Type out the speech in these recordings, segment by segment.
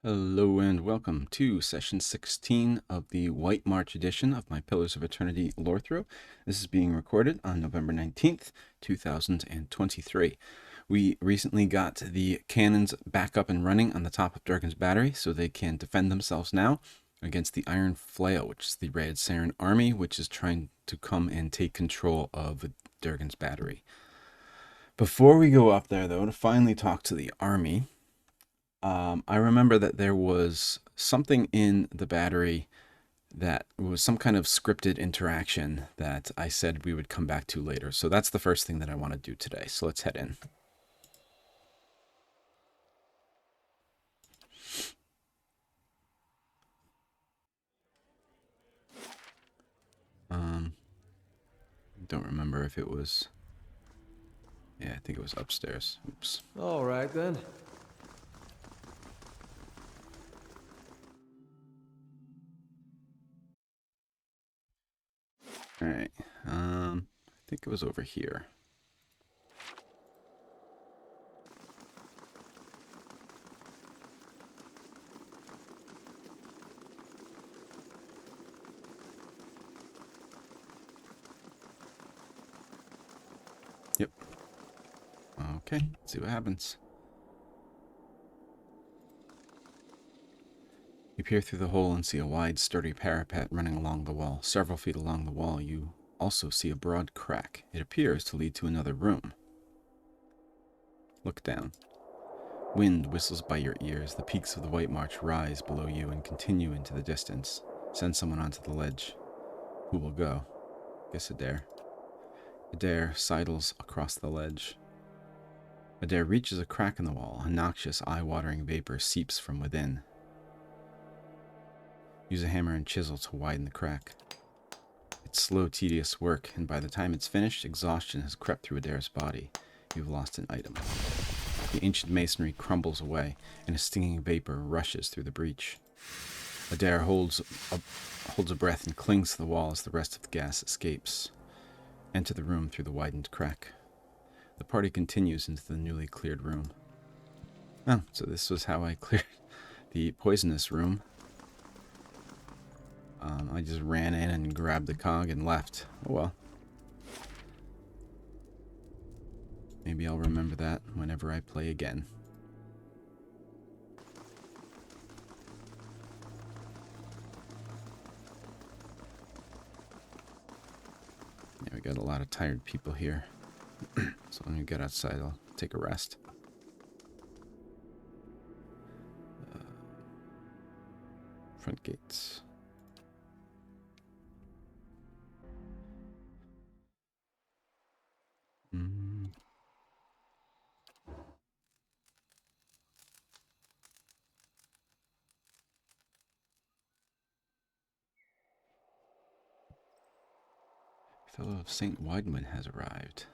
Hello and welcome to session 16 of the White March edition of my Pillars of Eternity Lorethrough. This is being recorded on November 19th, 2023. We recently got the cannons back up and running on the top of Durgan's Battery so they can defend themselves now against the Iron Flail, which is the Readceran army, which is trying to come and take control of Durgan's Battery. Before we go up there, though, to finally talk to the army, I remember that there was something in the battery that was some kind of scripted interaction that I said we would come back to later. So that's the first thing that I want to do today. So let's head in. Don't remember if it was... Yeah, I think it was upstairs. Oops. All right, then. All right. I think it was over here. Yep. Okay, let's see what happens. You peer through the hole and see a wide, sturdy parapet running along the wall. Several feet along the wall, you also see a broad crack. It appears to lead to another room. Look down. Wind whistles by your ears. The peaks of the White March rise below you and continue into the distance. Send someone onto the ledge. Who will go? Guess Adair. Adair sidles across the ledge. Adair reaches a crack in the wall. A noxious, eye-watering vapor seeps from within. Use a hammer and chisel to widen the crack. It's slow, tedious work, and by the time it's finished, exhaustion has crept through Adair's body. You've lost an item. The ancient masonry crumbles away, and a stinging vapor rushes through the breach. Adair holds a breath and clings to the wall as the rest of the gas escapes. Enter the room through the widened crack. The party continues into the newly cleared room. Oh, so this was how I cleared the poisonous room. I just ran in and grabbed the cog and left. Oh well. Maybe I'll remember that whenever I play again. Yeah, we got a lot of tired people here. So when we get outside, I'll take a rest. Front gates. Fellow of St. Wideman has arrived.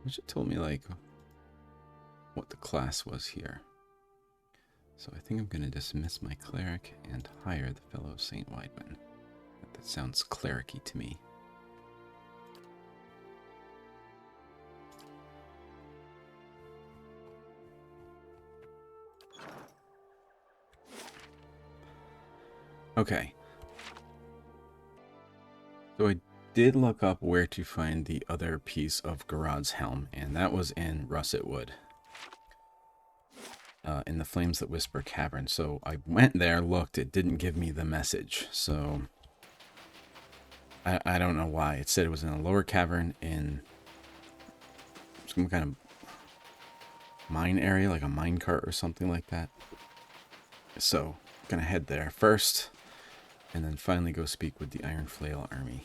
Which it told me, like, what the class was here. So I think I'm going to dismiss my cleric and hire the Fellow of St. Wideman. That sounds cleric-y to me. Okay. So I did look up where to find the other piece of Garad's helm, and that was in Russet Wood. In the Flames That Whisper Cavern. So I went there, looked, it didn't give me the message. So I don't know why. It said it was in a lower cavern in some kind of mine area, like a mine cart or something like that. So I'm gonna head there first, and then finally go speak with the Iron Flail army.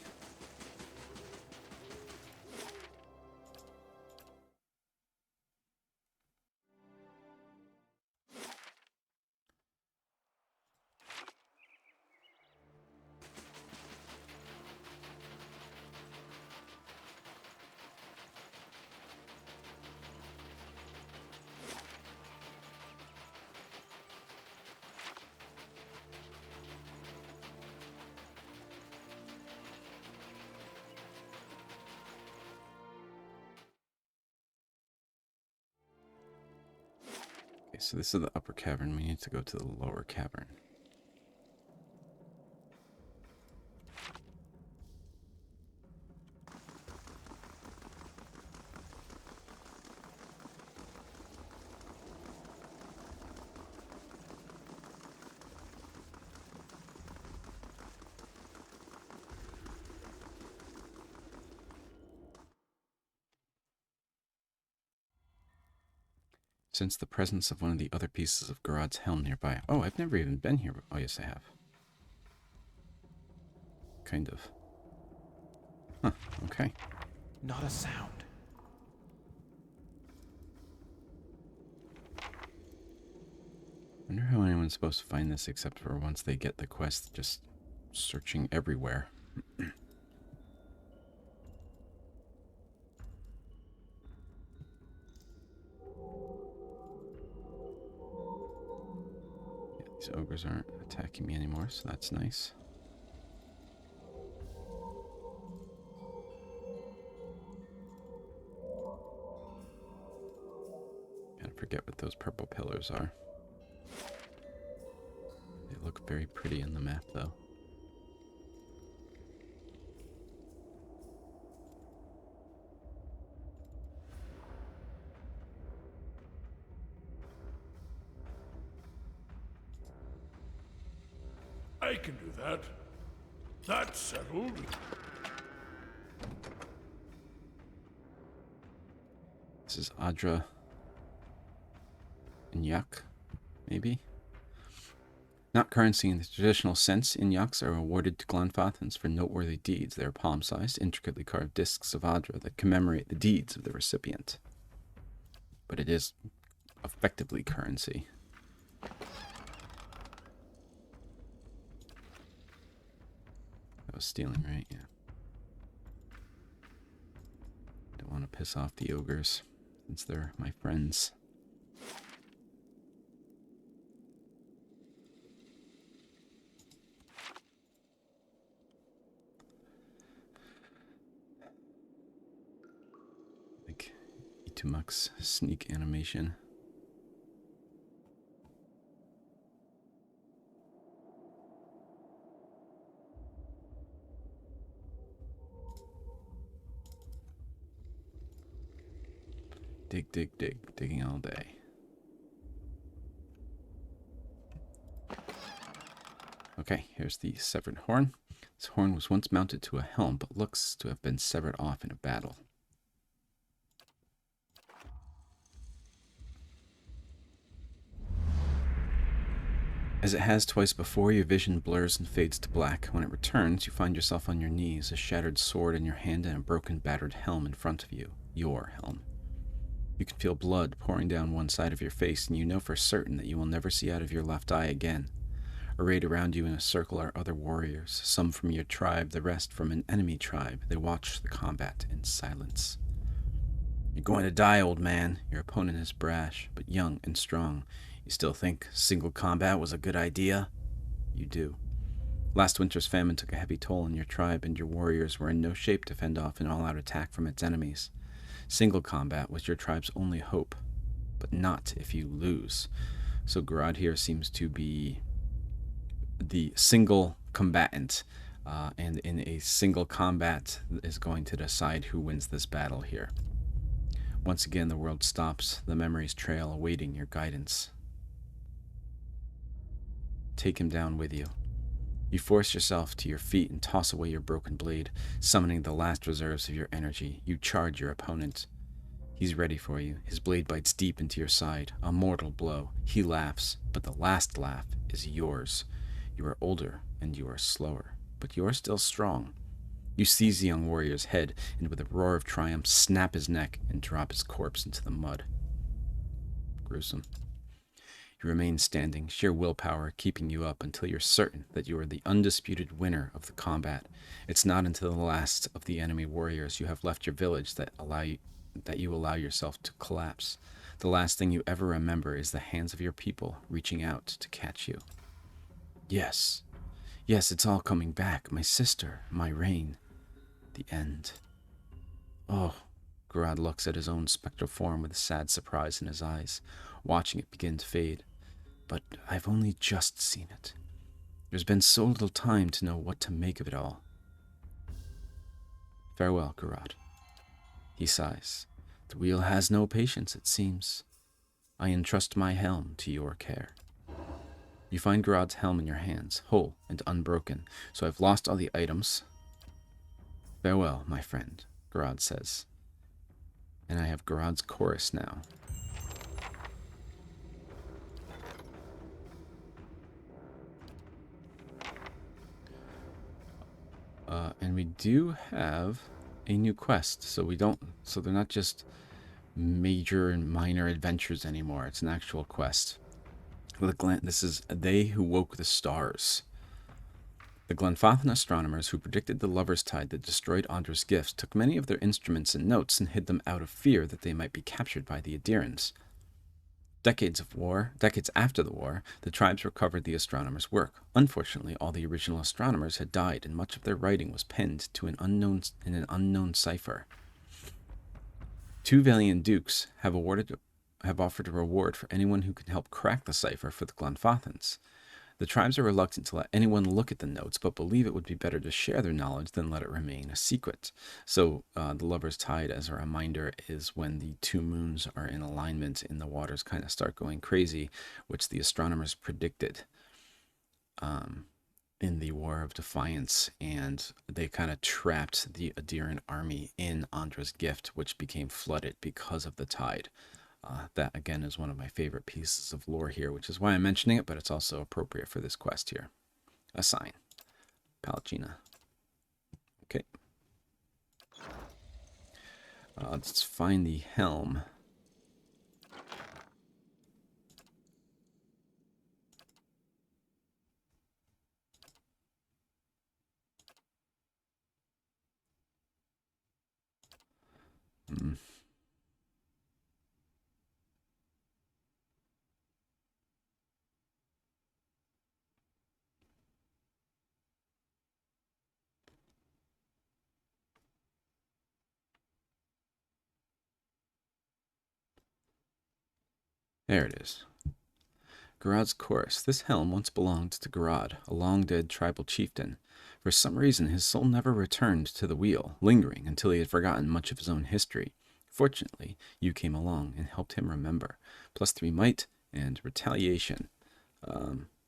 Okay, so this is the upper cavern. We need to go to the lower cavern. Sense the presence of one of the other pieces of Garad's helm nearby. Oh, I've never even been here. Oh, yes, I have. Kind of. Huh, okay. Not a sound. Wonder how anyone's supposed to find this except for once they get the quest, just searching everywhere. These ogres aren't attacking me anymore, so that's nice. Gotta forget what those purple pillars are. They look very pretty on the map, though. I can do that. That's settled. This is Adra and Yak, maybe? Not currency in the traditional sense, Inyaks are awarded to Glanfathans for noteworthy deeds. They are palm-sized, intricately carved discs of Adra that commemorate the deeds of the recipient. But it is effectively currency. That was stealing, right? Yeah. Don't want to piss off the ogres, since they're my friends. Like Itumuk's sneak animation. Dig, dig, dig. Digging all day. Okay, here's the severed horn. This horn was once mounted to a helm, but looks to have been severed off in a battle. As it has twice before, your vision blurs and fades to black. When it returns, you find yourself on your knees, a shattered sword in your hand and a broken, battered helm in front of you. Your helm. You can feel blood pouring down one side of your face, and you know for certain that you will never see out of your left eye again. Arrayed around you in a circle are other warriors, some from your tribe, the rest from an enemy tribe. They watch the combat in silence. You're going to die, old man. Your opponent is brash, but young and strong. You still think single combat was a good idea? You do. Last winter's famine took a heavy toll on your tribe, and your warriors were in no shape to fend off an all-out attack from its enemies. Single combat was your tribe's only hope, but not if you lose. So Garad here seems to be the single combatant, and in a single combat is going to decide who wins this battle here. Once again, the world stops, the memories trail, awaiting your guidance. Take him down with you. You force yourself to your feet and toss away your broken blade, summoning the last reserves of your energy. You charge your opponent. He's ready for you. His blade bites deep into your side, a mortal blow. He laughs, but the last laugh is yours. You are older and you are slower, but you are still strong. You seize the young warrior's head and with a roar of triumph snap his neck and drop his corpse into the mud. Gruesome. You remain standing, sheer willpower keeping you up until you're certain that you are the undisputed winner of the combat. It's not until the last of the enemy warriors you have left your village that you allow yourself to collapse. The last thing you ever remember is the hands of your people reaching out to catch you. Yes, it's all coming back. My sister, my reign. The end. Oh, Garad looks at his own spectral form with sad surprise in his eyes, watching it begin to fade. But I've only just seen it. There's been so little time to know what to make of it all. Farewell, Garad. He sighs. The wheel has no patience, it seems. I entrust my helm to your care. You find Garad's helm in your hands, whole and unbroken, so I've lost all the items. Farewell, my friend, Garad says. And I have Garad's chorus now. And we do have a new quest, so they're not just major and minor adventures anymore. It's an actual quest. This is They Who Woke the Stars. The Glenfathan astronomers who predicted the Lover's Tide that destroyed Andra's gifts took many of their instruments and notes and hid them out of fear that they might be captured by the Aedirans. Decades after the war, the tribes recovered the astronomers' work. Unfortunately, all the original astronomers had died, and much of their writing was penned in an unknown cipher. 2 valiant dukes have offered a reward for anyone who can help crack the cipher for the Glenfathans. The tribes are reluctant to let anyone look at the notes, but believe it would be better to share their knowledge than let it remain a secret. So the Lover's Tide, as a reminder, is when the 2 moons are in alignment and the waters kind of start going crazy, which the astronomers predicted in the War of Defiance, and they kind of trapped the Aedirn army in Andra's gift, which became flooded because of the tide. That, again, is one of my favorite pieces of lore here, which is why I'm mentioning it, but it's also appropriate for this quest here. A sign. Palagina. Okay. Let's find the helm. There it is. Garad's chorus. This helm once belonged to Garad, a long-dead tribal chieftain. For some reason, his soul never returned to the wheel, lingering until he had forgotten much of his own history. Fortunately, you came along and helped him remember. +3 might and retaliation.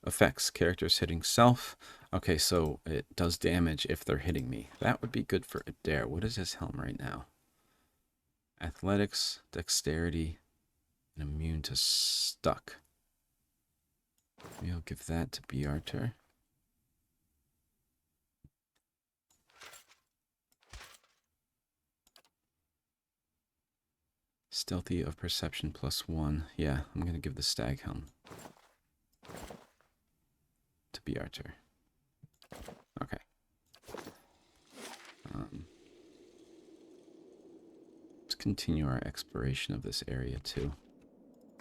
Effects. Characters hitting self. Okay, so it does damage if they're hitting me. That would be good for Adair. What is his helm right now? Athletics, dexterity, and immune to stuck. We'll give that to Bearter. Stealthy of perception +1. Yeah, I'm going to give the stag helm to Bearter. Okay. Let's continue our exploration of this area too.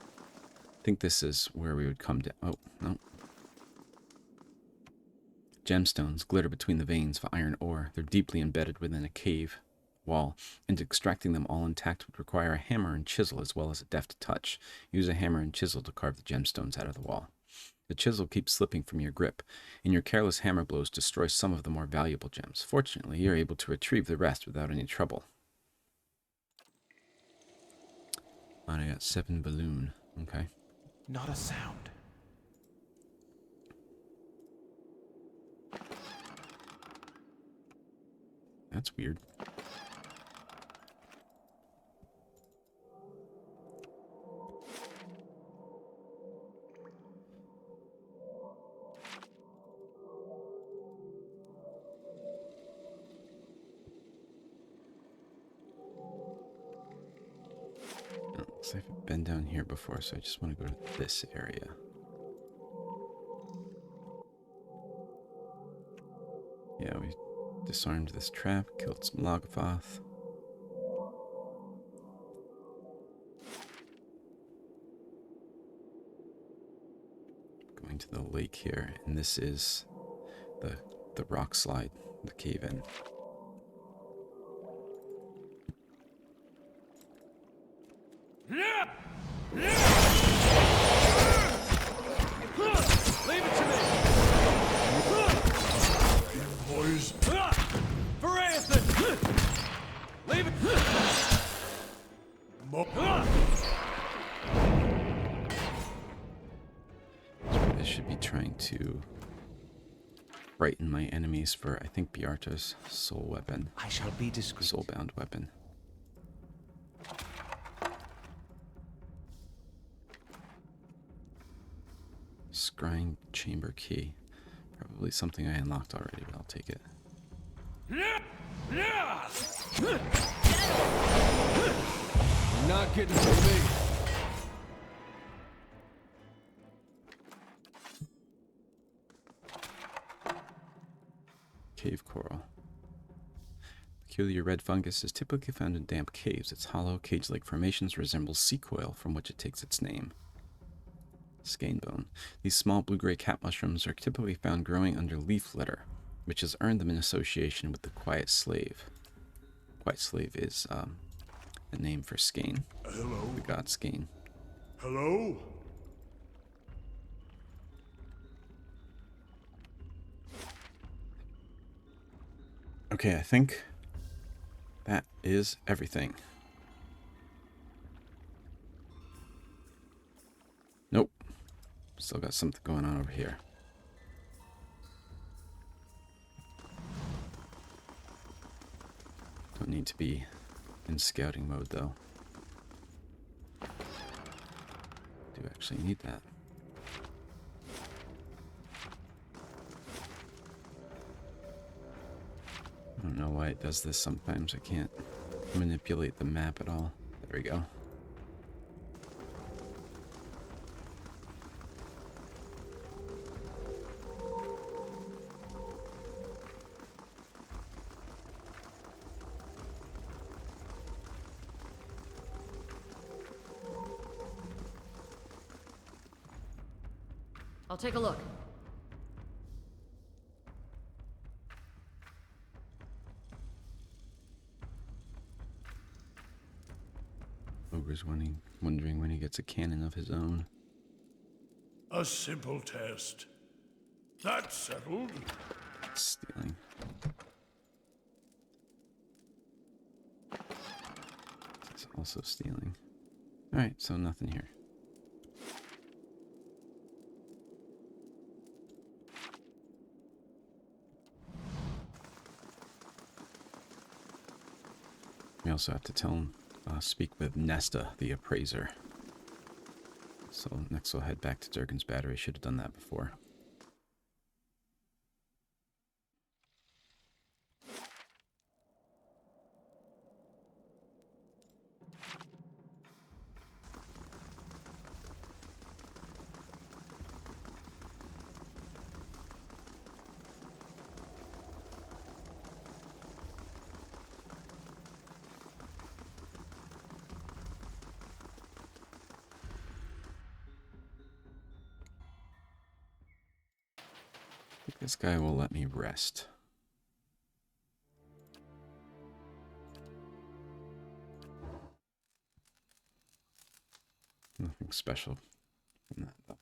I think this is where we would come to. Oh, no. Gemstones glitter between the veins of iron ore. They're deeply embedded within a cave wall, and extracting them all intact would require a hammer and chisel as well as a deft touch. Use a hammer and chisel to carve the gemstones out of the wall. The chisel keeps slipping from your grip, and your careless hammer blows destroy some of the more valuable gems. Fortunately, you're able to retrieve the rest without any trouble. And I got 7 balloon. Okay. Not a sound. That's weird. Looks like I've been down here before, so I just want to go to this area. Yeah, we disarmed this trap, killed some Logothoth. Going to the lake here, and this is the rock slide, the cave in. Leave it to me! Boys, Readceran! Leave it! I should be trying to frighten my enemies for, I think, Biarta's soul weapon. I shall be discreet. Soulbound weapon. Scrying chamber key. Probably something I unlocked already, but I'll take it. You're not getting to me. Cave coral. Peculiar red fungus is typically found in damp caves. Its hollow, cage-like formations resemble sea coil, from which it takes its name. Skein bone. These small blue-gray cat mushrooms are typically found growing under leaf litter, which has earned them an association with the quiet slave. Quiet slave is the name for Skein, hello? the god Skein. Hello? Okay, I think that is everything. Nope. Still got something going on over here. Don't need to be in scouting mode, though. Do actually need that. I don't know why it does this sometimes. I can't manipulate the map at all. There we go. I'll take a look. Ogre's wondering when he gets a cannon of his own. A simple test. That settled. Stealing. It's also stealing. Alright, so nothing here. We also have to tell him, speak with Nesta, the appraiser. So next we'll head back to Durgan's Battery. Should have done that before. This guy will let me rest. Nothing special from that, though.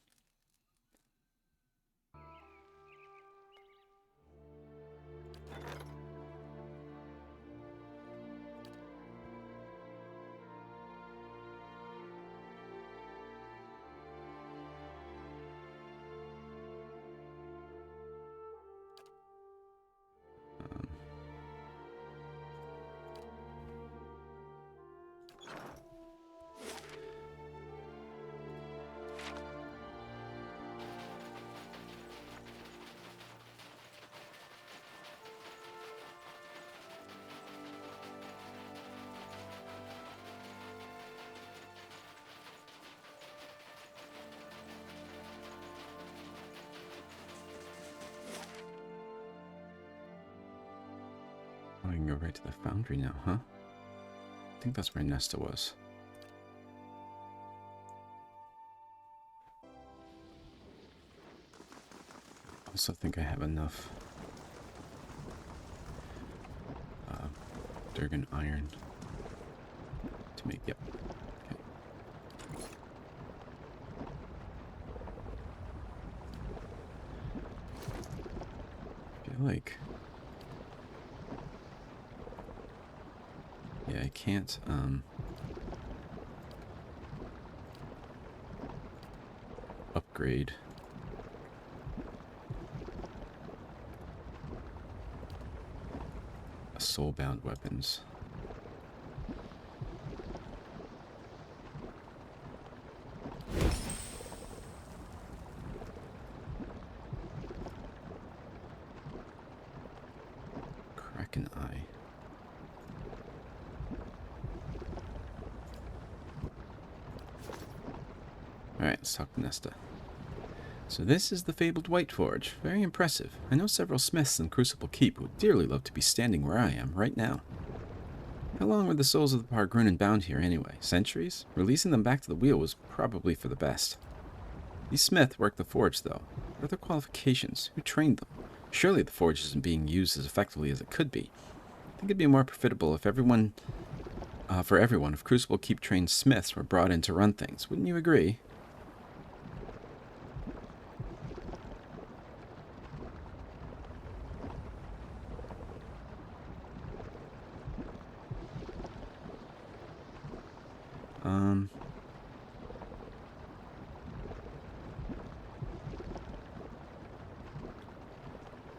I can go right to the foundry now, huh? I think that's where Nesta was. I also think I have enough Durgan iron to make, yep. Okay. feel like... Yeah, I can't, upgrade. Soulbound weapons. Kraken Eye. Alright, let's talk to Nesta. So this is the fabled White Forge. Very impressive. I know several smiths in Crucible Keep who would dearly love to be standing where I am right now. How long were the souls of the Pargrunen bound here anyway? Centuries? Releasing them back to the wheel was probably for the best. These smiths worked the forge, though. What are their qualifications? Who trained them? Surely the forge isn't being used as effectively as it could be. I think it'd be more profitable if for everyone, if Crucible Keep trained smiths were brought in to run things. Wouldn't you agree?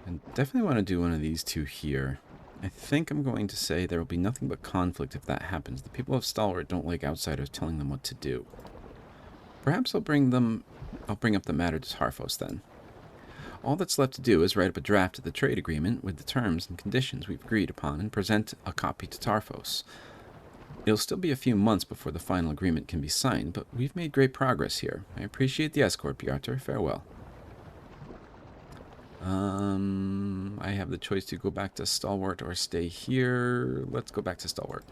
I definitely want to do one of these two here. I think I'm going to say there will be nothing but conflict if that happens. The people of Stalwart don't like outsiders telling them what to do. Perhaps I'll bring up the matter to Tarfos then. All that's left to do is write up a draft of the trade agreement with the terms and conditions we've agreed upon and present a copy to Tarfos. It'll still be a few months before the final agreement can be signed, but we've made great progress here. I appreciate the escort, Bjarter. Farewell. I have the choice to go back to Stalwart or stay here. Let's go back to Stalwart.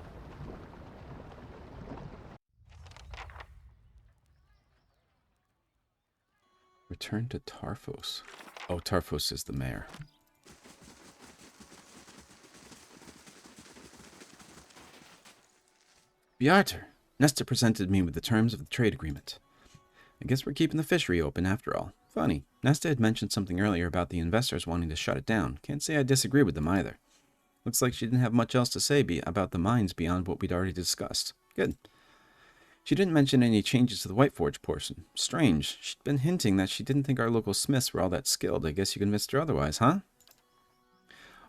Return to Tarfos. Oh, Tarfos is the mayor. Bjarter, Nesta presented me with the terms of the trade agreement. I guess we're keeping the fishery open after all. Funny, Nesta had mentioned something earlier about the investors wanting to shut it down. Can't say I disagree with them either. Looks like she didn't have much else to say about the mines beyond what we'd already discussed. Good. She didn't mention any changes to the White Forge portion. Strange. She'd been hinting that she didn't think our local smiths were all that skilled. I guess you convinced her otherwise, huh?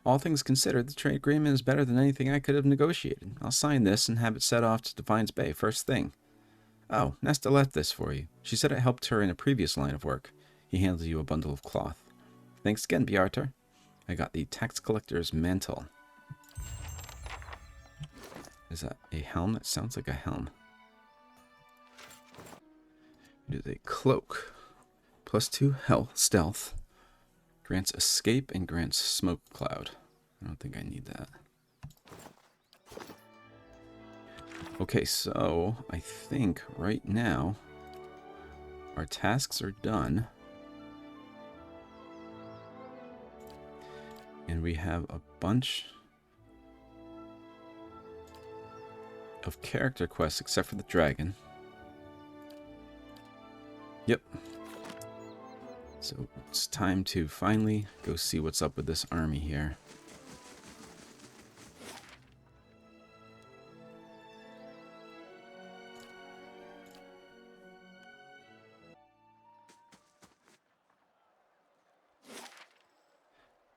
All things considered, the trade agreement is better than anything I could have negotiated. I'll sign this and have it set off to Defiance Bay first thing. Oh, Nesta left this for you. She said it helped her in a previous line of work. He handed you a bundle of cloth. Thanks again, Bjarter. I got the tax collector's mantle. Is that a helm? That sounds like a helm. It is a cloak. +2 health, stealth. Grants escape and grants smoke cloud. I don't think I need that. Okay, so I think right now our tasks are done. And we have a bunch of character quests except for the dragon. Yep. So it's time to finally go see what's up with this army here.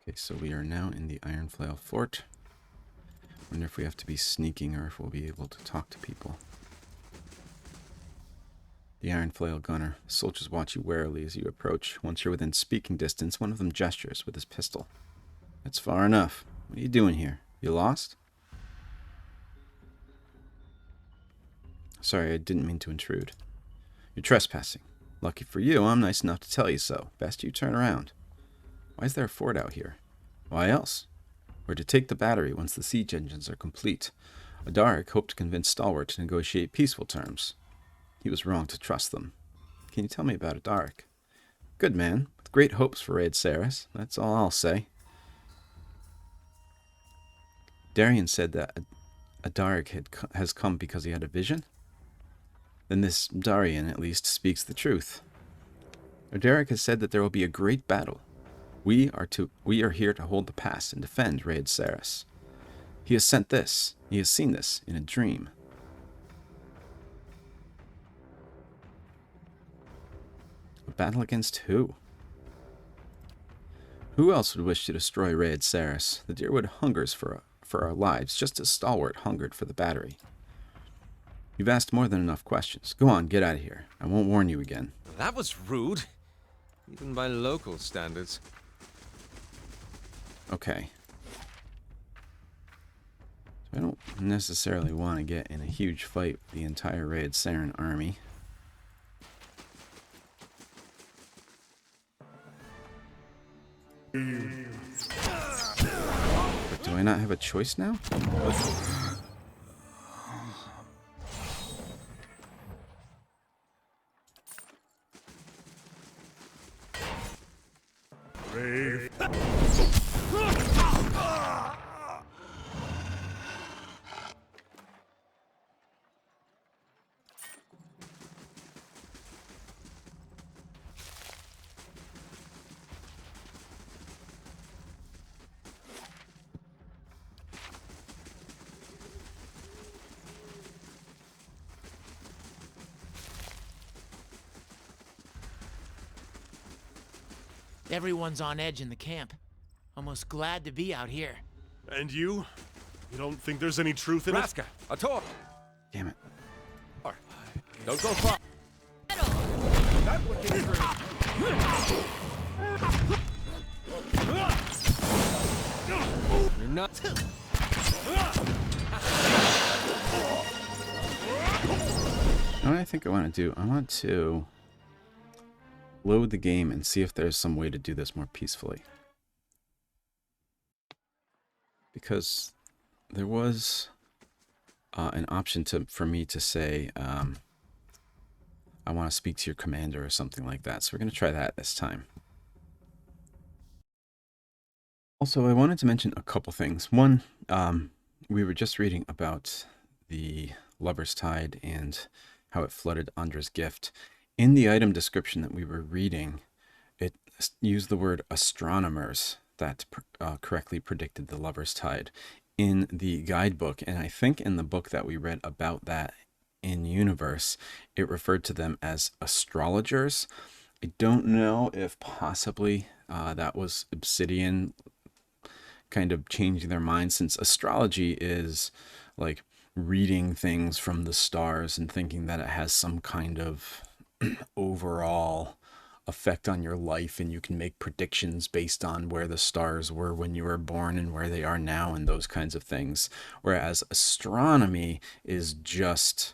Okay, so we are now in the Iron Flail Fort. Wonder if we have to be sneaking or if we'll be able to talk to people. The Iron Flail Gunner. Soldiers watch you warily as you approach. Once you're within speaking distance, one of them gestures with his pistol. That's far enough. What are you doing here? You lost? Sorry, I didn't mean to intrude. You're trespassing. Lucky for you, I'm nice enough to tell you so. Best you turn around. Why is there a fort out here? Why else? We're to take the battery once the siege engines are complete. Aydaric hoped to convince Stalwart to negotiate peaceful terms. He was wrong to trust them. Can you tell me about Aydaric? Good man, with great hopes for Readceran. That's all I'll say. Darian said that Aydaric has come because he had a vision? Then this Darian, at least, speaks the truth. Aydaric has said that there will be a great battle. We are here to hold the pass and defend Readceran. He has sent this. He has seen this in a dream. A battle against who? Who else would wish to destroy Readceran? The Deerwood hungers for our lives, just as Stalwart hungered for the battery. You've asked more than enough questions. Go on, get out of here. I won't warn you again. That was rude. Even by local standards. Okay. So I don't necessarily want to get in a huge fight with the entire Readceran army. But do I not have a choice now? Everyone's on edge in the camp. Almost glad to be out here. And you? You don't think there's any truth in it? Raska, a talk. Damn it. Don't go far. That would be true. You're not. You know what I think I want to do? I want to load the game and see if there's some way to do this more peacefully. Because there was an option for me to say, I want to speak to your commander or something like that. So we're going to try that this time. Also, I wanted to mention a couple things. One, we were just reading about the Lover's Tide and how it flooded Andra's gift. In the item description that we were reading, it used the word astronomers that correctly predicted the Lover's Tide in the guidebook. And I think in the book that we read about that in Universe, it referred to them as astrologers. I don't know if possibly that was Obsidian kind of changing their mind, since astrology is like reading things from the stars and thinking that it has some kind of overall effect on your life, and you can make predictions based on where the stars were when you were born and where they are now and those kinds of things. Whereas astronomy is just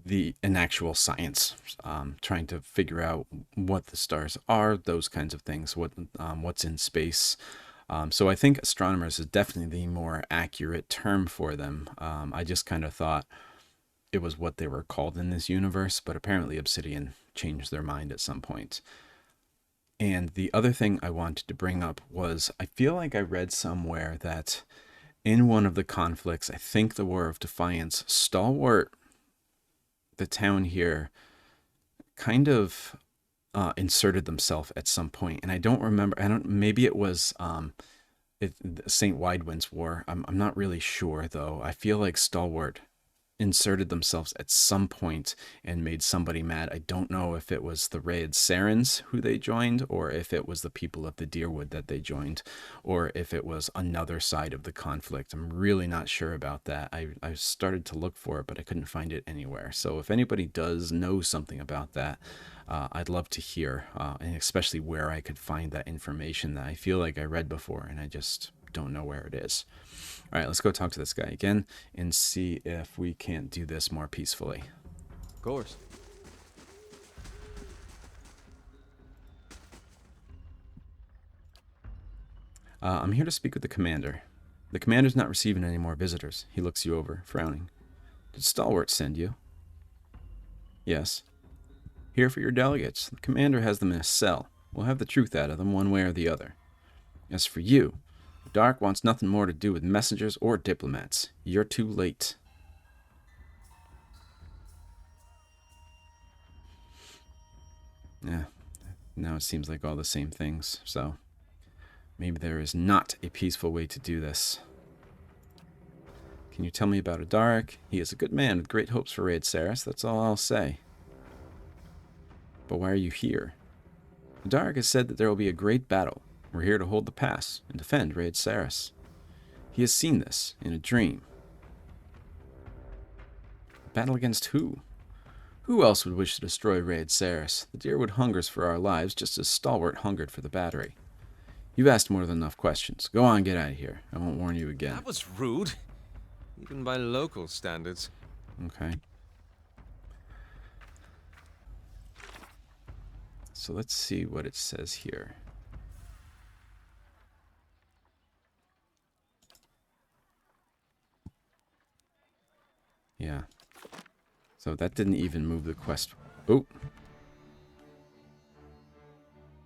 an actual science, trying to figure out what the stars are, those kinds of things, what's in space. So I think astronomers is definitely the more accurate term for them. I just kind of thought it was what they were called in this universe, but apparently Obsidian changed their mind at some point. And the other thing I wanted to bring up was, I feel like I read somewhere that in one of the conflicts, I think the War of Defiance, Stalwart, the town here, kind of inserted themselves at some point, and I don't remember. Maybe it was St. Widewind's War. I'm not really sure though. I feel like Stalwart inserted themselves at some point and made somebody mad. I don't know if it was the Readcerans who they joined, or if it was the people of the Deerwood that they joined, or if it was another side of the conflict. I'm really not sure about that. I started to look for it, but I couldn't find it anywhere. So if anybody does know something about that, I'd love to hear, and especially where I could find that information that I feel like I read before and I just don't know where it is. All right, let's go talk to this guy again and see if we can't do this more peacefully. Of course. I'm here to speak with the commander. The commander's not receiving any more visitors. He looks you over, frowning. Did Stalwart send you? Yes. Here for your delegates. The commander has them in a cell. We'll have the truth out of them one way or the other. As for you, Dark wants nothing more to do with messengers or diplomats. You're too late. Yeah, Now it seems like all the same things, so maybe there is not a peaceful way to do this. Can you tell me about Aydaric? He is a good man with great hopes for Readceran, that's all I'll say. But why are you here? Aydaric has said that there will be a great battle. We're here to hold the pass and defend Readceran. He has seen this in a dream. A battle against who? Who else would wish to destroy Readceran? The Deerwood hungers for our lives just as Stalwart hungered for the battery. You've asked more than enough questions. Go on, get out of here. I won't warn you again. That was rude. Even by local standards. Okay. So let's see what it says here. Yeah. So that didn't even move the quest. Oh.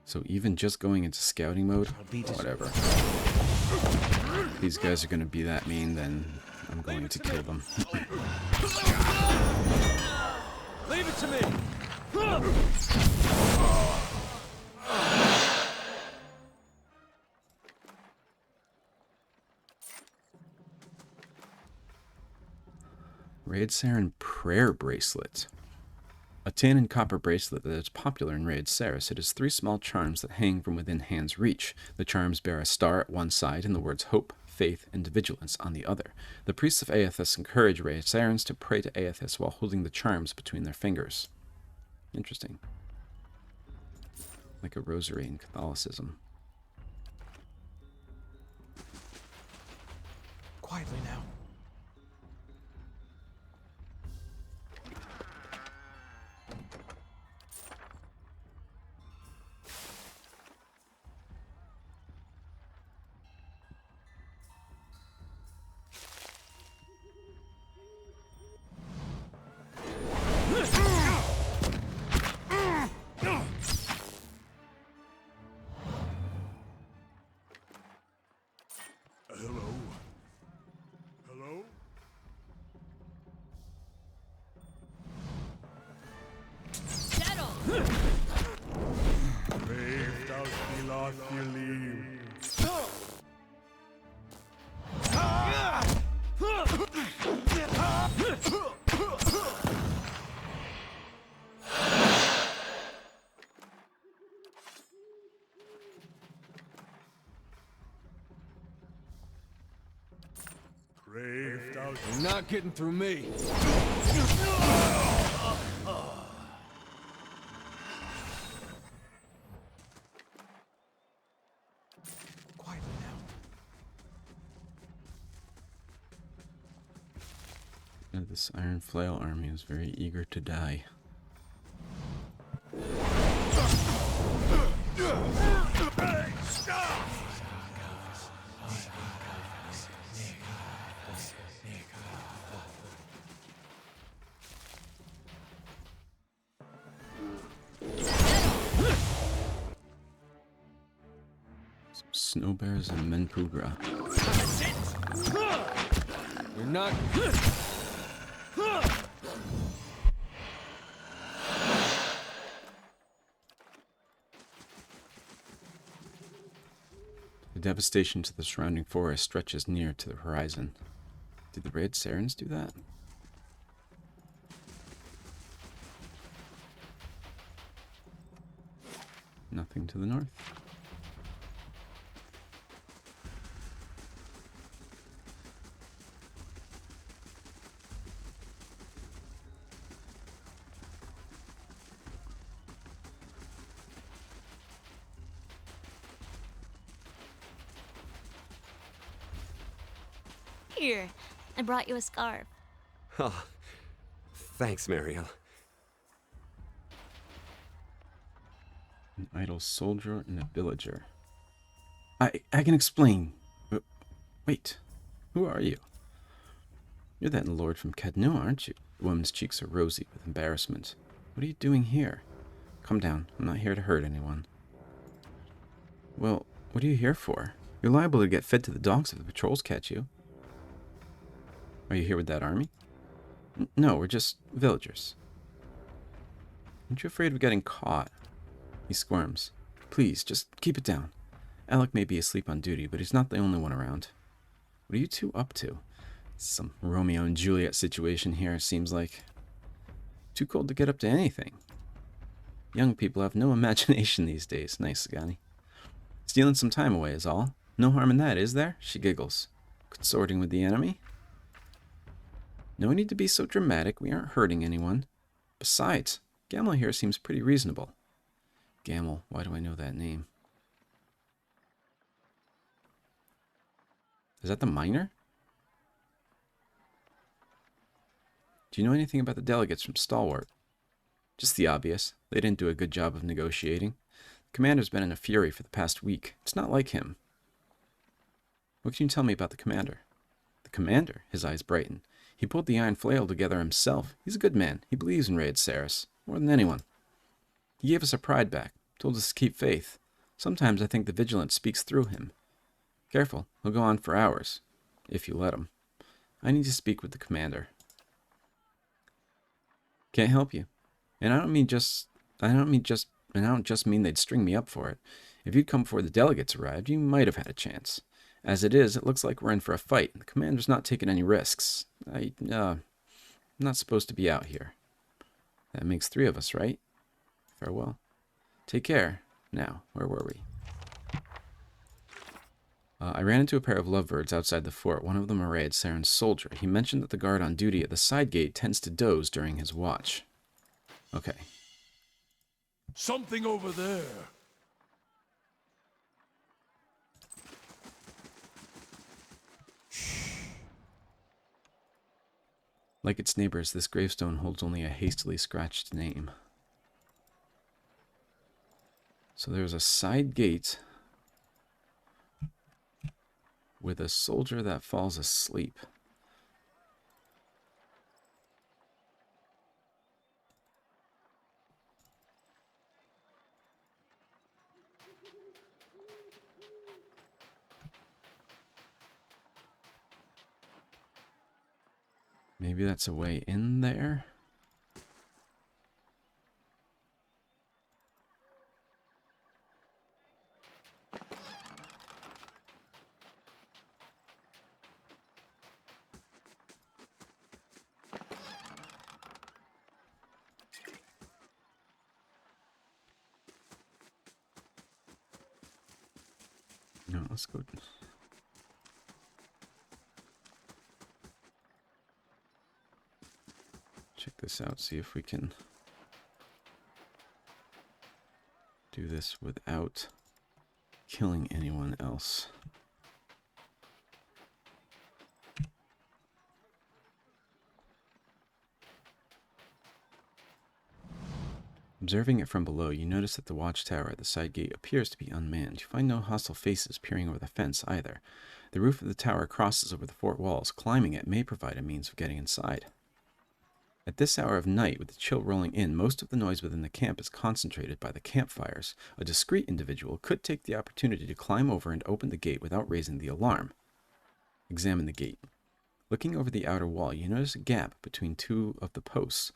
So even just going into scouting mode, whatever. If these guys are going to be that mean, then I'm going to kill them. Leave it to me. Readceran Prayer Bracelet. A tin and copper bracelet that is popular in Readceran. It has 3 small charms that hang from within hand's reach. The charms bear a star at one side and the words hope, faith, and vigilance on the other. The priests of Aethys encourage Readcerans to pray to Aethys while holding the charms between their fingers. Interesting. Like a rosary in Catholicism. Quietly now. You're not getting through me. Quietly now. And this Iron Flail army is very eager to die. Snow bears and Menpugra. You're not. The devastation to the surrounding forest stretches near to the horizon. Did the Readcerans do that? Nothing to the north. Here, I brought you a scarf. Oh, thanks, Mariel. An idle soldier and a villager. I can explain. Wait, who are you? You're that lord from Cadnua, aren't you? The woman's cheeks are rosy with embarrassment. What are you doing here? Come down. I'm not here to hurt anyone. Well, what are you here for? You're liable to get fed to the dogs if the patrols catch you. Are you here with that army? No, we're just villagers. Aren't you afraid of getting caught? He squirms. Please, just keep it down. Alec may be asleep on duty, but he's not the only one around. What are you two up to? Some Romeo and Juliet situation here, it seems like. Too cold to get up to anything. Young people have no imagination these days. Nice, Sagani. Stealing some time away is all. No harm in that, is there? She giggles. Consorting with the enemy? No need to be so dramatic. We aren't hurting anyone. Besides, Gamel here seems pretty reasonable. Gamel, why do I know that name? Is that the miner? Do you know anything about the delegates from Stalwart? Just the obvious. They didn't do a good job of negotiating. The commander's been in a fury for the past week. It's not like him. What can you tell me about the commander? The commander? His eyes brighten. He pulled the iron flail together himself. He's a good man. He believes in Readceran more than anyone. He gave us our pride back. Told us to keep faith. Sometimes I think the vigilance speaks through him. Careful. He'll go on for hours. If you let him. I need to speak with the commander. Can't help you. And I don't just mean they'd string me up for it. If you'd come before the delegates arrived, you might have had a chance. As it is, it looks like we're in for a fight. The commander's not taking any risks. I'm not supposed to be out here. That makes 3 of us, right? Farewell. Take care. Now, where were we? I ran into a pair of lovebirds outside the fort. One of them a Readceran soldier. He mentioned that the guard on duty at the side gate tends to doze during his watch. Okay. Something over there. Like its neighbors, this gravestone holds only a hastily scratched name. So there's a side gate with a soldier that falls asleep. Maybe that's a way in there? No, let's go. Check this out, see if we can do this without killing anyone else. Observing it from below, you notice that the watchtower at the side gate appears to be unmanned. You find no hostile faces peering over the fence either. The roof of the tower crosses over the fort walls. Climbing it may provide a means of getting inside. At this hour of night, with the chill rolling in, most of the noise within the camp is concentrated by the campfires. A discreet individual could take the opportunity to climb over and open the gate without raising the alarm. Examine the gate. Looking over the outer wall, you notice a gap between 2 of the posts.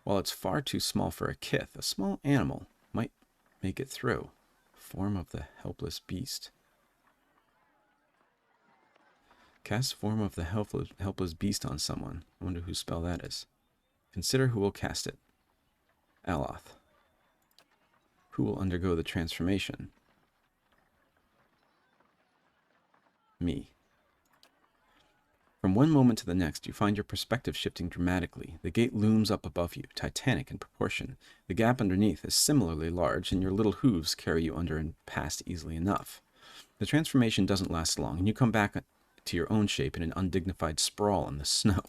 While it's far too small for a kith, a small animal might make it through. Form of the helpless beast. Cast form of the helpless beast on someone. I wonder whose spell that is. Consider who will cast it. Aloth. Who will undergo the transformation? Me. From one moment to the next, you find your perspective shifting dramatically. The gate looms up above you, titanic in proportion. The gap underneath is similarly large, and your little hooves carry you under and past easily enough. The transformation doesn't last long, and you come back to your own shape in an undignified sprawl in the snow.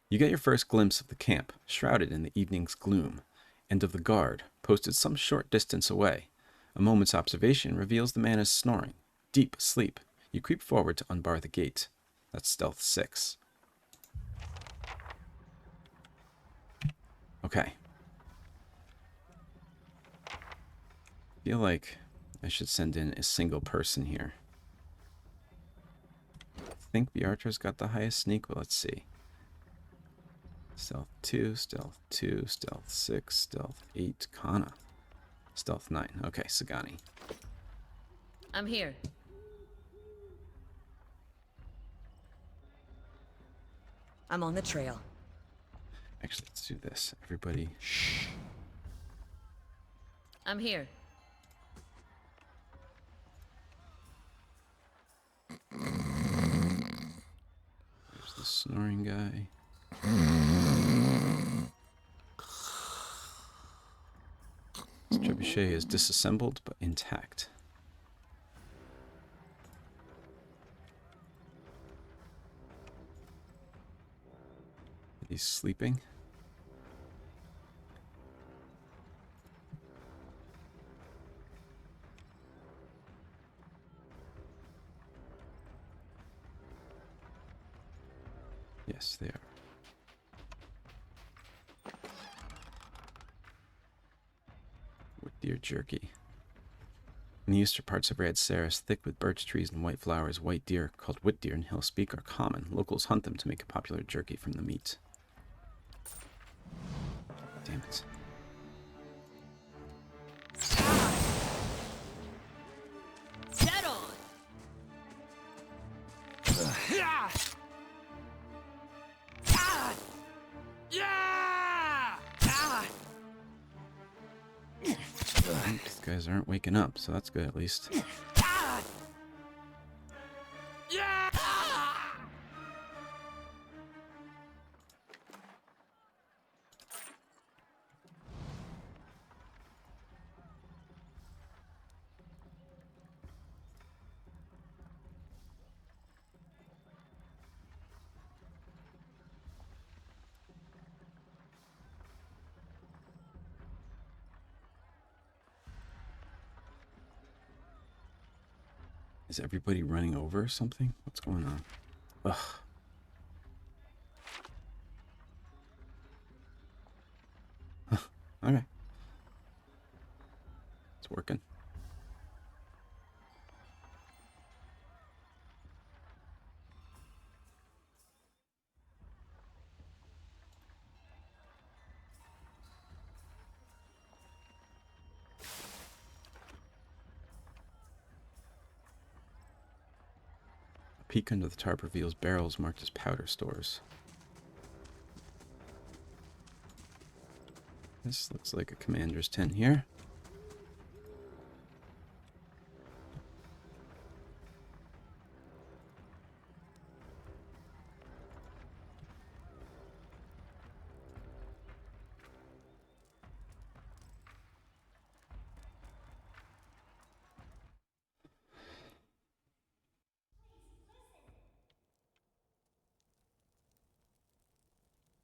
You get your first glimpse of the camp, shrouded in the evening's gloom, and of the guard, posted some short distance away. A moment's observation reveals the man is snoring, deep asleep. You creep forward to unbar the gate. That's stealth 6. Okay. Feel like I should send in a single person here. I think the archer's got the highest sneak. Well, let's see. Stealth 2, stealth 2, stealth 6, stealth 8, Kana. Stealth 9. Okay, Sagani. I'm here. I'm on the trail. Actually, let's do this. Everybody. I'm here. There's the snoring guy. This trebuchet is disassembled but intact. He's sleeping. Yes, they are. With deer jerky. In the eastern parts of Readceran, thick with birch trees and white flowers, white deer, called whit deer in Hillspeak, are common. Locals hunt them to make a popular jerky from the meat. Damn it. Dead on! These guys aren't waking up, so that's good at least. Is everybody running over or something? What's going on? Ugh. Okay. It's working. A peek under the tarp reveals barrels marked as powder stores. This looks like a commander's tent here.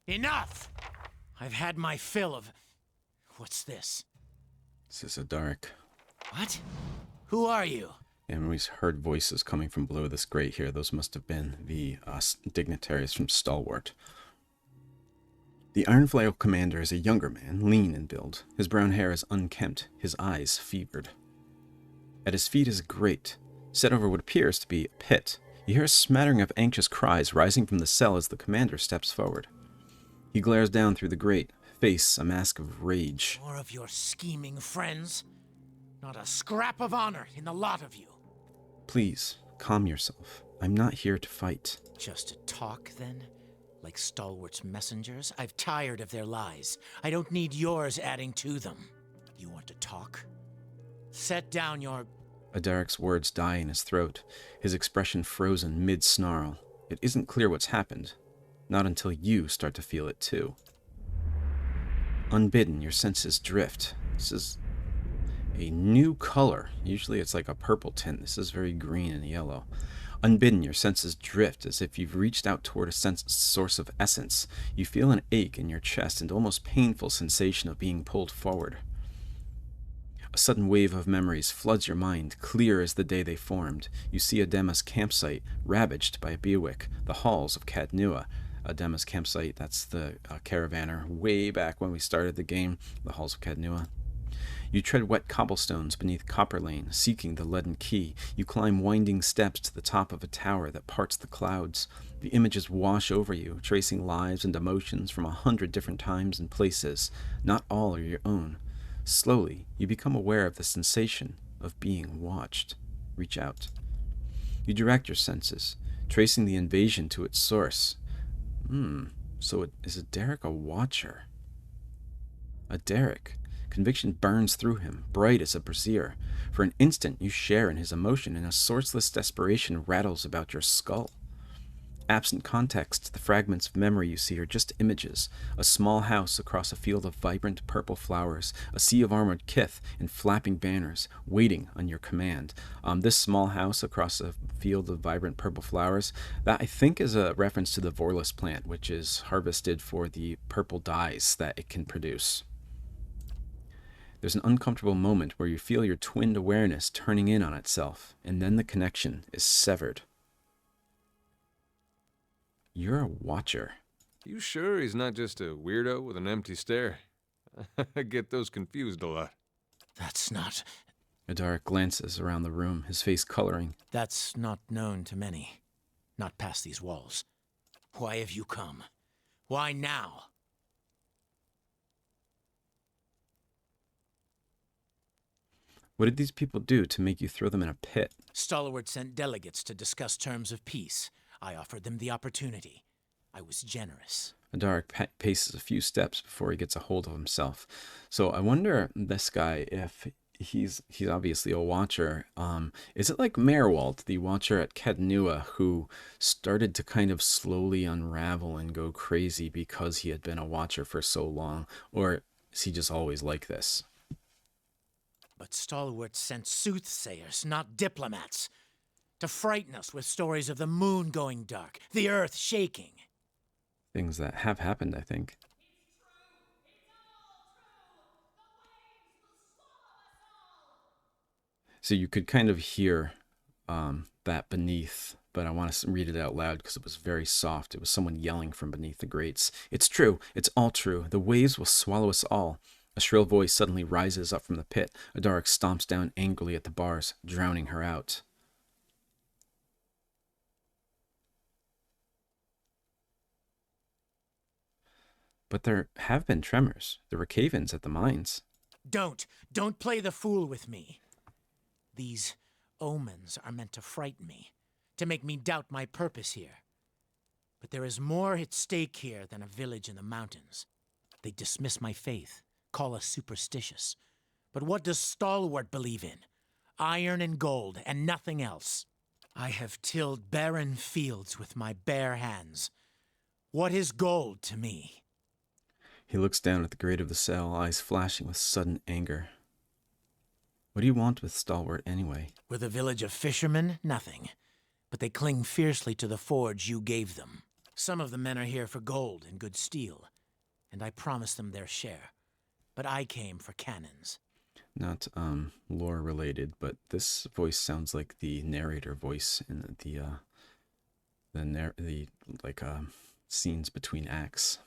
Enough! I've had my fill of... What's this? This is Aydaric. What? Who are you? And we heard voices coming from below this grate here. Those must have been the dignitaries from Stalwart. The Ironflail commander is a younger man, lean in build. His brown hair is unkempt, his eyes fevered. At his feet is a grate, set over what appears to be a pit. You hear a smattering of anxious cries rising from the cell as the commander steps forward. He glares down through the grate, face a mask of rage. More of your scheming friends? Not a scrap of honor in the lot of you. Please, calm yourself. I'm not here to fight. Just to talk, then? Like Stalwart's messengers? I've tired of their lies. I don't need yours adding to them. You want to talk? Set down your... Aydaric's words die in his throat, his expression frozen mid-snarl. It isn't clear what's happened. Not until you start to feel it too. Unbidden, your senses drift. This is a new color. Usually it's like a purple tint. This is very green and yellow. Unbidden, your senses drift as if you've reached out toward a source of essence. You feel an ache in your chest and almost painful sensation of being pulled forward. A sudden wave of memories floods your mind, clear as the day they formed. You see Adema's campsite, ravaged by a Bewick, the halls of Cadnua. Adema's campsite, that's the caravaner way back when we started the game, the halls of Cadnua. You tread wet cobblestones beneath Copper Lane, seeking the leaden key. You climb winding steps to the top of a tower that parts the clouds. The images wash over you, tracing lives and emotions from 100 different times and places. Not all are your own. Slowly, you become aware of the sensation of being watched. Reach out. You direct your senses, tracing the invasion to its source. So is Aydaric a watcher? Aydaric. Conviction burns through him, bright as a brazier. For an instant, you share in his emotion, and a sourceless desperation rattles about your skull. Absent context, the fragments of memory you see are just images. A small house across a field of vibrant purple flowers, a sea of armored kith and flapping banners, waiting on your command. This small house across a field of vibrant purple flowers, that I think is a reference to the Vorlus plant, which is harvested for the purple dyes that it can produce. There's an uncomfortable moment where you feel your twinned awareness turning in on itself, and then the connection is severed. You're a watcher. You sure he's not just a weirdo with an empty stare? I get those confused a lot. That's not... Aydaric glances around the room, his face coloring. That's not known to many. Not past these walls. Why have you come? Why now? What did these people do to make you throw them in a pit? Stalwart sent delegates to discuss terms of peace. I offered them the opportunity. I was generous. Aydaric paces a few steps before he gets a hold of himself. So I wonder, this guy, if he's obviously a watcher. Is it like Merwald, the watcher at Kednua, who started to kind of slowly unravel and go crazy because he had been a watcher for so long? Or is he just always like this? But Stalwart sent soothsayers, not diplomats, to frighten us with stories of the moon going dark, the earth shaking. Things that have happened, I think. So you could kind of hear that beneath, but I want to read it out loud because it was very soft. It was someone yelling from beneath the grates. It's true. It's all true. The waves will swallow us all. A shrill voice suddenly rises up from the pit. Aydaric stomps down angrily at the bars, drowning her out. But there have been tremors. There were cave-ins at the mines. Don't play the fool with me. These omens are meant to frighten me, to make me doubt my purpose here. But there is more at stake here than a village in the mountains. They dismiss my faith, call us superstitious. But what does Stalwart believe in? Iron and gold, and nothing else. I have tilled barren fields with my bare hands. What is gold to me? He looks down at the grate of the cell, eyes flashing with sudden anger. What do you want with Stalwart, anyway? With a village of fishermen, nothing. But they cling fiercely to the forge you gave them. Some of the men are here for gold and good steel, and I promised them their share. But I came for cannons. Not lore related, but this voice sounds like the narrator voice in the scenes between acts.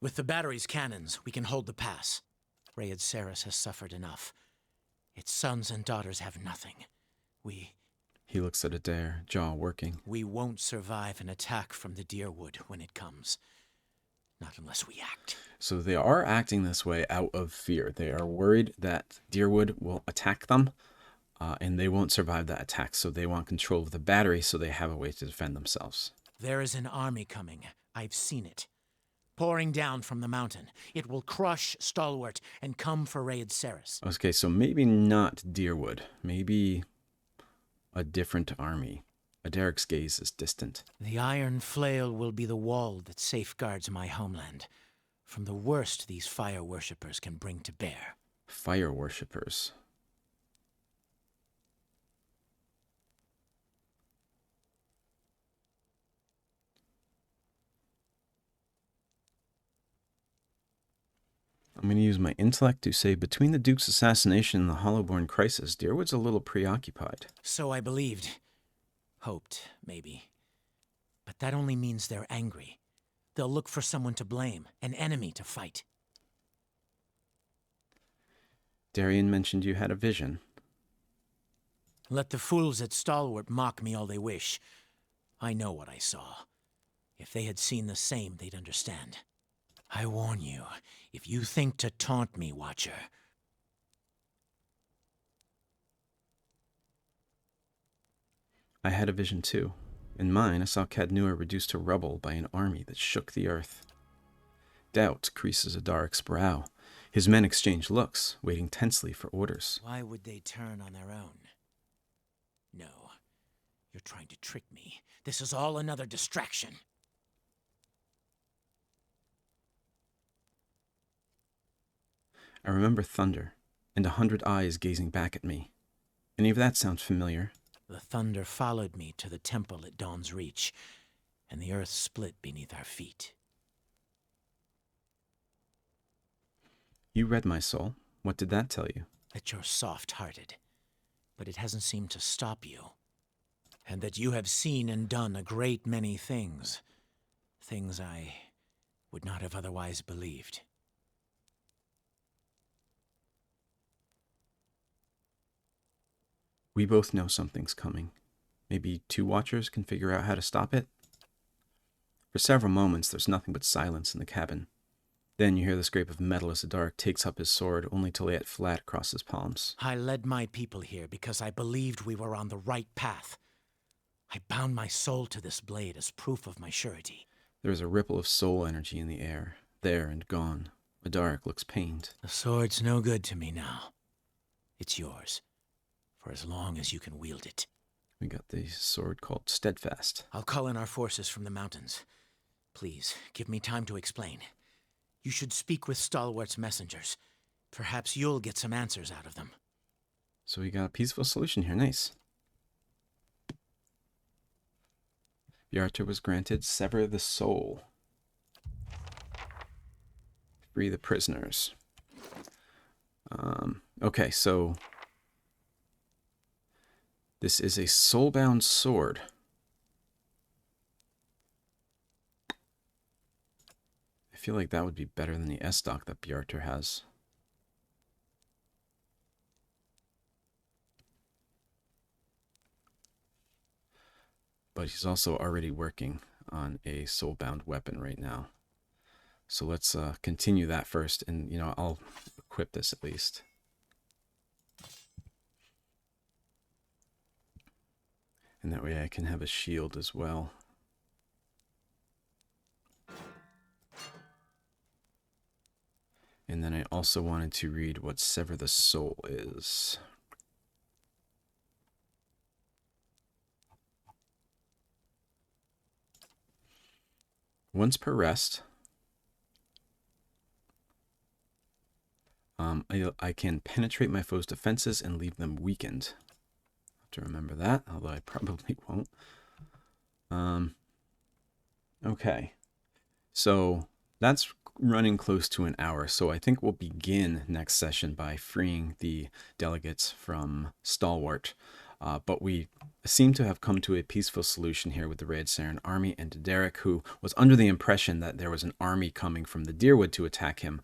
With the battery's cannons, we can hold the pass. Readceran has suffered enough. Its sons and daughters have nothing. He looks at Adair, jaw working. We won't survive an attack from the Deerwood when it comes. Not unless we act. So they are acting this way out of fear. They are worried that Deerwood will attack them, and they won't survive that attack. So they want control of the battery so they have a way to defend themselves. There is an army coming. I've seen it. Pouring down from the mountain. It will crush Stalwart and come for Readceran. Okay, so maybe not Deerwood. Maybe a different army. Aydaric's gaze is distant. The iron flail will be the wall that safeguards my homeland from the worst these fire worshippers can bring to bear. Fire worshippers. I'm going to use my intellect to say between the Duke's assassination and the Hollowborn crisis, Deerwood's a little preoccupied. So I believed. Hoped, maybe. But that only means they're angry. They'll look for someone to blame, an enemy to fight. Darian mentioned you had a vision. Let the fools at Stalwart mock me all they wish. I know what I saw. If they had seen the same, they'd understand. I warn you, if you think to taunt me, Watcher. I had a vision too. In mine, I saw Cadnua reduced to rubble by an army that shook the earth. Doubt creases Aydaric's brow. His men exchange looks, waiting tensely for orders. Why would they turn on their own? No, you're trying to trick me. This is all another distraction. I remember thunder, and 100 eyes gazing back at me. Any of that sound familiar? The thunder followed me to the temple at Dawn's Reach, and the earth split beneath our feet. You read my soul. What did that tell you? That you're soft-hearted, but it hasn't seemed to stop you. And that you have seen and done a great many things. Things I would not have otherwise believed. We both know something's coming. Maybe 2 watchers can figure out how to stop it? For several moments, there's nothing but silence in the cabin. Then you hear the scrape of metal as Aydaric takes up his sword, only to lay it flat across his palms. I led my people here because I believed we were on the right path. I bound my soul to this blade as proof of my surety. There is a ripple of soul energy in the air, there and gone. Aydaric looks pained. The sword's no good to me now. It's yours, for as long as you can wield it. We got the sword called Steadfast. I'll call in our forces from the mountains. Please, give me time to explain. You should speak with Stalwart's messengers. Perhaps you'll get some answers out of them. So we got a peaceful solution here. Nice. Bjartur was granted Sever the Soul. Free the prisoners. Okay, so this is a soulbound sword. I feel like that would be better than the S-Stock that Bjartur has. But he's also already working on a soulbound weapon right now. So let's continue that first, and I'll equip this at least. And that way I can have a shield as well. And then I also wanted to read what Sever the Soul is. Once per rest, I can penetrate my foe's defenses and leave them weakened. I have to remember that, although I probably won't. Okay, so that's running close to an hour, so I think we'll begin next session by freeing the delegates from Stalwart. But we seem to have come to a peaceful solution here with the Readceran army and Aydaric, who was under the impression that there was an army coming from the Deerwood to attack him,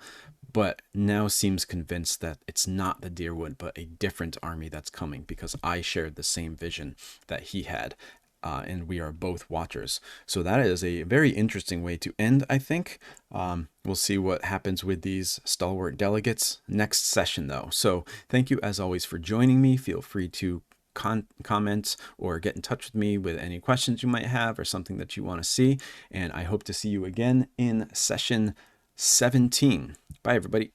but now seems convinced that it's not the Deerwood, but a different army that's coming, because I shared the same vision that he had. And we are both watchers. So that is a very interesting way to end, I think. We'll see what happens with these Stalwart delegates next session, though. So thank you, as always, for joining me. Feel free to comment or get in touch with me with any questions you might have or something that you want to see. And I hope to see you again in session 17. Bye, everybody.